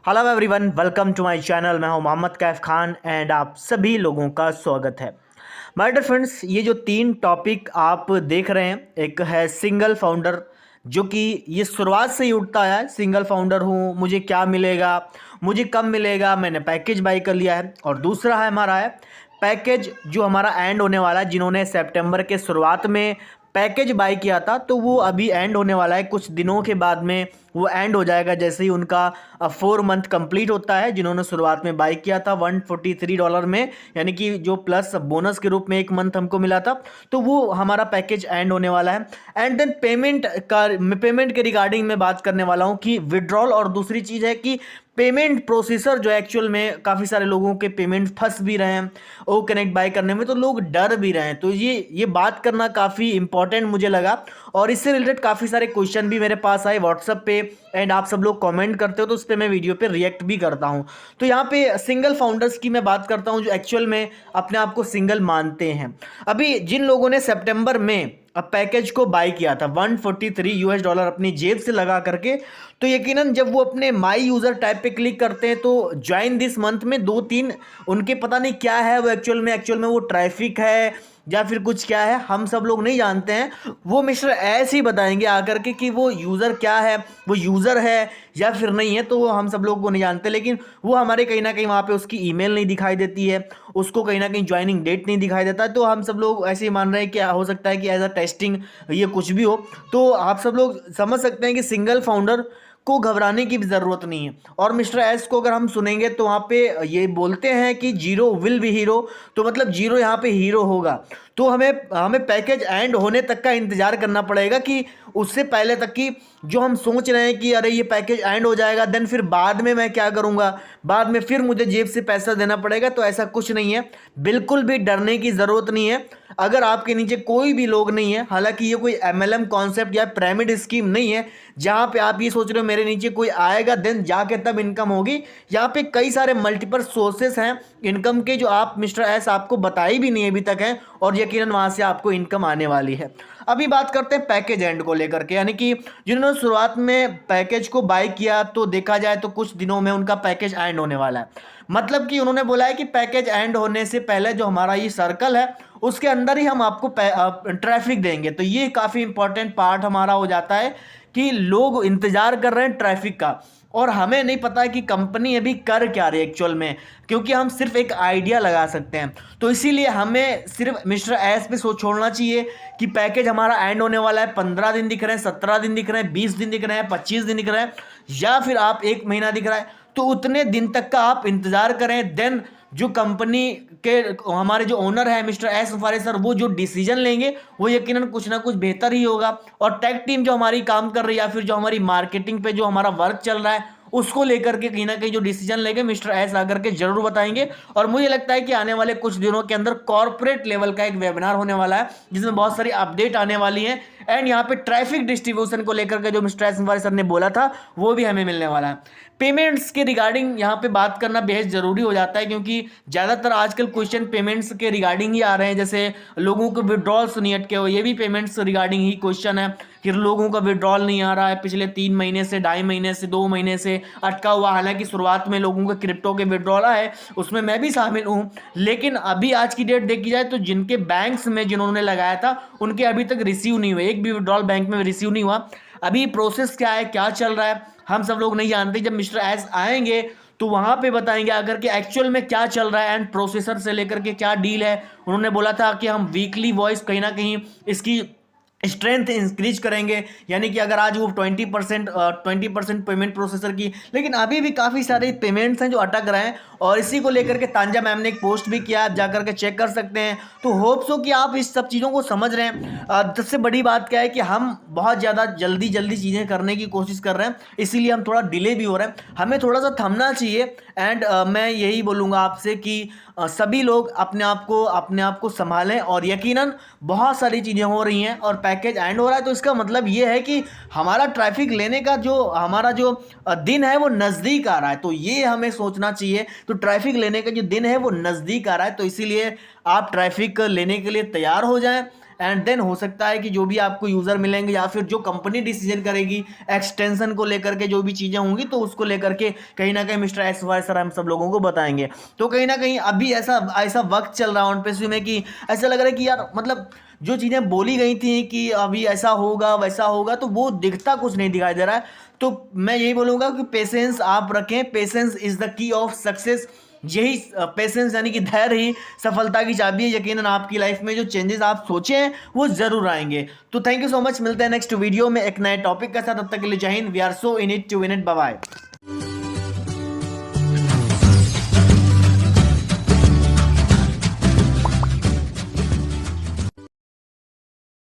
Hello everyone, welcome to my channel. मैं हूं Mohammad Kaif Khan and आप सभी लोगों का स्वागत है। माय डियर फ्रेंड्स, ये जो तीन टॉपिक आप देख रहे हैं, एक है सिंगल फाउंडर, जो कि ये शुरुआत से ही उठता है। सिंगल फाउंडर हूं, मुझे क्या मिलेगा, मुझे कब मिलेगा, मैंने पैकेज बाई कर लिया है। और दूसरा है हमारा है पैकेज जो हमारा एंड होने वाला है। जिन्होंने सितंबर के शुरुआत में पैकेज बाई किया था तो वो अभी एंड होने वाला है, कुछ दिनों के बाद में वो एंड हो जाएगा जैसे ही उनका 4 मंथ कंप्लीट होता है। जिन्होंने शुरुआत में बाई किया था $143 में, यानी कि जो प्लस बोनस के रूप में 1 मंथ हमको मिला था, तो वो हमारा पैकेज एंड होने वाला है। एंड देन पेमेंट के रिगार्डिंग मैं बात करने वाला हूँ कि विड्रॉल, और दूसरी चीज़ है कि पेमेंट प्रोसेसर जो एक्चुअल में काफ़ी सारे लोगों के पेमेंट फंस भी रहे हैं ओ कनेक्ट बाय करने में, तो लोग डर भी रहे हैं। तो ये बात करना काफ़ी इंपॉर्टेंट मुझे लगा, और इससे रिलेटेड काफ़ी सारे क्वेश्चन भी मेरे पास आए व्हाट्सएप पे, एंड आप सब लोग कमेंट करते हो तो उस पर मैं वीडियो पे रिएक्ट भी करता हूं। तो यहाँ पे सिंगल फाउंडर्स की मैं बात करता हूं जो एक्चुअल में अपने आप को सिंगल मानते हैं। अभी जिन लोगों ने सितंबर में अब पैकेज को बाय किया था $143 अपनी जेब से लगा करके, तो यकीनन जब वो अपने माई यूज़र टैब पे क्लिक करते हैं तो ज्वाइन दिस मंथ में 2-3 उनके पता नहीं क्या है वो एक्चुअल में वो ट्रैफिक है या फिर कुछ क्या है, हम सब लोग नहीं जानते हैं। वो मिस्टर एस ही बताएंगे आकर के कि वो यूज़र क्या है, वो यूज़र है या फिर नहीं है, तो वो हम सब लोग को नहीं जानते। लेकिन वो हमारे कहीं ना कहीं वहाँ पे उसकी ईमेल नहीं दिखाई देती है, उसको कहीं ना कहीं ज्वाइनिंग डेट नहीं दिखाई देता है, तो हम सब लोग ऐसे ही मान रहे हैं कि हो सकता है कि एज अ टेस्टिंग ये कुछ भी हो। तो आप सब लोग समझ सकते हैं कि सिंगल फाउंडर को घबराने की भी ज़रूरत नहीं है। और मिस्टर एस को अगर हम सुनेंगे तो वहाँ पे ये बोलते हैं कि जीरो विल बी हीरो, तो मतलब जीरो यहाँ पे हीरो होगा। तो हमें हमें पैकेज एंड होने तक का इंतज़ार करना पड़ेगा, कि उससे पहले तक की जो हम सोच रहे हैं कि अरे ये पैकेज एंड हो जाएगा देन फिर बाद में मैं क्या करूँगा, बाद में फिर मुझे जेब से पैसा देना पड़ेगा, तो ऐसा कुछ नहीं है। बिल्कुल भी डरने की ज़रूरत नहीं है। अगर आपके नीचे कोई भी लोग नहीं है, हालांकि ये कोई एमएलएम कॉन्सेप्ट या पिरामिड स्कीम नहीं है जहाँ पे आप ये सोच रहे हो मेरे नीचे कोई आएगा देन जाके तब इनकम होगी। यहाँ पे कई सारे मल्टीपल सोर्सेस हैं इनकम के जो आप मिस्टर एस आपको बताई भी नहीं अभी तक है, और यकीनन वहाँ से आपको इनकम आने वाली है। अभी बात करते हैं पैकेज एंड को लेकर के, यानी कि जिन्होंने शुरुआत में पैकेज को बाय किया तो देखा जाए तो कुछ दिनों में उनका पैकेज एंड होने वाला है। मतलब कि उन्होंने बोला है कि पैकेज एंड होने से पहले जो हमारा ये सर्कल है उसके अंदर ही हम आपको ट्रैफिक देंगे। तो ये काफ़ी इंपॉर्टेंट पार्ट हमारा हो जाता है कि लोग इंतजार कर रहे हैं ट्रैफिक का, और हमें नहीं पता है कि कंपनी अभी कर क्या रही है एक्चुअल में, क्योंकि हम सिर्फ एक आइडिया लगा सकते हैं। तो इसीलिए हमें सिर्फ मिस्टर एस पे सोच छोड़ना चाहिए कि पैकेज हमारा एंड होने वाला है। 15 दिन दिख रहे हैं, 17 दिन दिख रहे हैं, 20 दिन दिख रहे हैं, 25 दिन दिख रहे हैं, या फिर आप 1 महीना दिख रहा है, तो उतने दिन तक का आप इंतजार करें। देन जो कंपनी के हमारे जो ओनर है मिस्टर एस मुफारे सर, वो जो डिसीजन लेंगे वो यकीनन कुछ ना कुछ बेहतर ही होगा। और टेक टीम जो हमारी काम कर रही है या फिर जो हमारी मार्केटिंग पे जो हमारा वर्क चल रहा है उसको लेकर के कहीं ना कहीं जो डिसीजन लेंगे मिस्टर एस आकर के जरूर बताएंगे। और मुझे लगता है कि आने वाले कुछ दिनों के अंदर कॉर्पोरेट लेवल का एक वेबिनार होने वाला है जिसमें बहुत सारी अपडेट आने वाली है। एंड यहाँ पे ट्रैफिक डिस्ट्रीब्यूशन को लेकर के जो मिस्टर एस मुफारे सर ने बोला था वो भी हमें मिलने वाला है। पेमेंट्स के रिगार्डिंग यहाँ पे बात करना बेहद ज़रूरी हो जाता है, क्योंकि ज़्यादातर आजकल क्वेश्चन पेमेंट्स के रिगार्डिंग ही आ रहे हैं। जैसे लोगों को विड्रॉल्स नहीं अटके हो, ये भी पेमेंट्स रिगार्डिंग ही क्वेश्चन है। फिर लोगों का विड्रॉल नहीं आ रहा है पिछले 3 महीने से, 2.5 महीने से, 2 महीने से अटका हुआ। हालांकि शुरुआत में लोगों का क्रिप्टो के विड्रॉल आए, उसमें मैं भी शामिल हूँ, लेकिन अभी आज की डेट देखी जाए तो जिनके बैंक्स में जिन्होंने लगाया था उनके अभी तक रिसीव नहीं हुए, एक भी विड्रॉल बैंक में रिसीव नहीं हुआ। अभी प्रोसेस क्या है, क्या चल रहा है, हम सब लोग नहीं जानते। जब मिस्टर एस आएंगे तो वहां पे बताएंगे अगर कि एक्चुअल में क्या चल रहा है एंड प्रोसेसर से लेकर के क्या डील है। उन्होंने बोला था कि हम वीकली वॉइस कहीं ना कहीं इसकी स्ट्रेंथ इंक्रीज करेंगे, यानी कि अगर आज वो 20% पेमेंट प्रोसेसर की, लेकिन अभी भी काफ़ी सारे पेमेंट्स हैं जो अटक रहे हैं। और इसी को लेकर के तांजा मैम ने एक पोस्ट भी किया, आप जाकर के चेक कर सकते हैं। तो होप्स हो कि आप इस सब चीज़ों को समझ रहे हैं। सबसे बड़ी बात क्या है कि हम बहुत ज़्यादा जल्दी चीज़ें करने की कोशिश कर रहे हैं, इसीलिए हम थोड़ा डिले भी हो रहे हैं। हमें थोड़ा सा थमना चाहिए। एंड मैं यही बोलूँगा आपसे कि सभी लोग अपने आप को संभालें, और यकीनन बहुत सारी चीज़ें हो रही हैं और पैकेज एंड हो रहा है, तो इसका मतलब ये है कि हमारा ट्रैफिक लेने का जो हमारा जो दिन है वो नज़दीक आ रहा है। तो ये हमें सोचना चाहिए। तो ट्रैफिक लेने का जो दिन है वो नज़दीक आ रहा है, तो इसीलिए आप ट्रैफिक लेने के लिए तैयार हो जाएं। एंड देन हो सकता है कि जो भी आपको यूज़र मिलेंगे या फिर जो कंपनी डिसीजन करेगी एक्सटेंशन को लेकर के जो भी चीज़ें होंगी तो उसको लेकर के कहीं ना कहीं मिस्टर एस वाई सर हम सब लोगों को बताएंगे। तो कहीं ना कहीं अभी ऐसा ऐसा वक्त चल रहा है ऑन पेस में कि ऐसा लग रहा है कि यार मतलब जो चीज़ें बोली गई थी कि अभी ऐसा होगा वैसा होगा तो वो दिखता कुछ नहीं दिखाई दे रहा है। तो मैं यही बोलूँगा कि पेशेंस आप रखें, patience is the key of success. यही पेशेंस यानी कि धैर्य ही सफलता की चाबी है। यकीनन आपकी लाइफ में जो चेंजेस आप सोचे हैं वो जरूर आएंगे। तो थैंक यू सो मच, मिलते हैं नेक्स्ट वीडियो में एक नए टॉपिक के साथ। तब तक के लिए Jai Hind. We are so in it to win it. Bye bye.